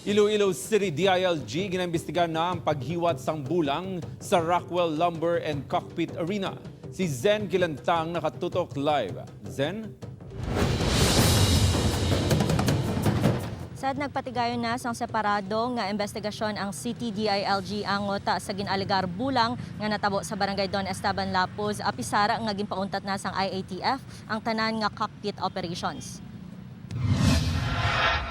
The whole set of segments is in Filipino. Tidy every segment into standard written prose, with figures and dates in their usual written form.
Iloilo City DILG ginaimbestigahan na ang paghiwat sang bulang sa Rockwell Lumber and Cockpit Arena. Si Zen Kilantang nakatutok live. Zen? Sad nagpatigayon na sang separado nga investigasyon ang City DILG angot sa ginaligar bulang nga natabo sa barangay Don Esteban Lapuz apisara nga ginpauntat na sang IATF ang tanan nga cockpit operations.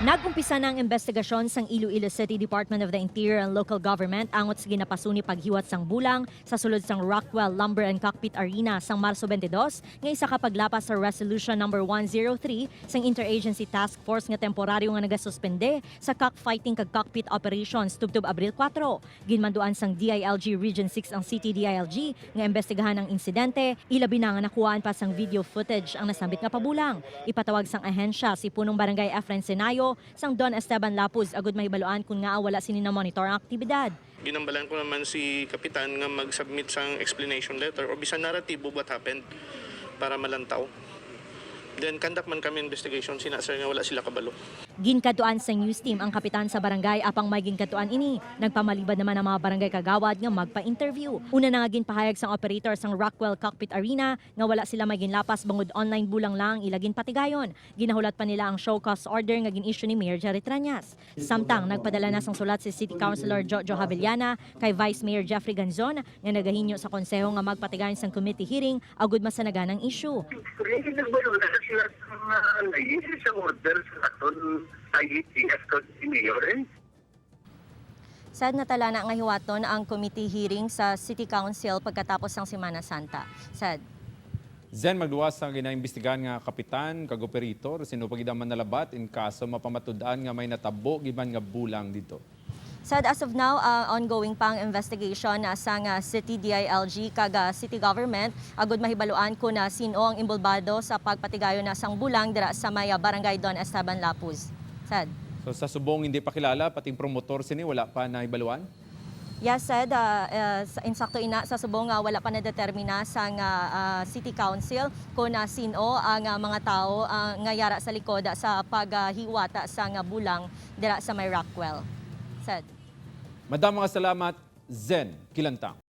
Nagumpisa na ang investigasyon sang Iloilo City Department of the Interior and Local Government angot sa ginapasuni paghiwat sang bulang sa sulod sang Rockwell Lumber and Cockpit Arena sang Marso 22 nga isa ka paglapas sa Resolution number 103 sang Interagency Task Force nga temporaryo nga nagasuspende sa cockfighting kag cockpit operations tubtob Abril 4. Ginmanduan sang DILG Region 6 ang City DILG nga imbestigahan ang insidente, ilabi na nga nakuhaan pa sang video footage ang nasambit nga pabulang. Ipatawag sang ahensya si punong barangay Efren Senayo sang Don Esteban Lapuz agud mahibaluan kung nga wala sini na monitor ang aktibidad. Ginambalan ko naman si Kapitan nga mag-submit sang explanation letter o bisan narrative of what happened para malantaw. Then conduct man kami investigation, sinasar nga wala sila kabalo. Ginkatuan sa news team ang kapitan sa barangay apang may ginkatuan ini. Nagpamalibad naman ang mga barangay kagawad nga magpa-interview. Una na nga ginpahayag sang operator sang Rockwell Cockpit Arena nga wala sila may ginlapas bangod online bulang lang ilagin patigayon. Ginahulat pa nila ang show cause order nga gin-issue ni Mayor Jerry Trañas. Samtang nagpadala na sang sulat si City Councilor Jojo Javellana kay Vice Mayor Jeffrey Ganzon nga nagahinyo sa konseho nga magpatigayon sang committee hearing agud masanagan ang issue. Sa order sa aton IATF ni Mayor. Sad natala na nga hiwaton ang committee hearing sa City Council pagkatapos ng Semana Santa. Sad. Zen magluwas ang ginaimbestigahan nga kapitan kag operator sino pagidaman nalabat in kaso mapamatud-an nga may natabo giban nga bulang dito. Sad as of now, ongoing pang investigation sa City DILG kag City Government agud mahibaluan kung sino ang imbolbado sa pagpatigayon na sang bulang dira sa may barangay Don Esteban Lapuz. Sad. So sa subong hindi pa kilala pating promotor sini wala pa nahibaluan? Yes, Sad, insakto ina sa subong wala pa na-determina sa City Council kung sino ang mga tao nga yara sa likod sa paghiwata sa bulang dira sa may Rockwell. Sad. Madam mga salamat, Zen Kilantang.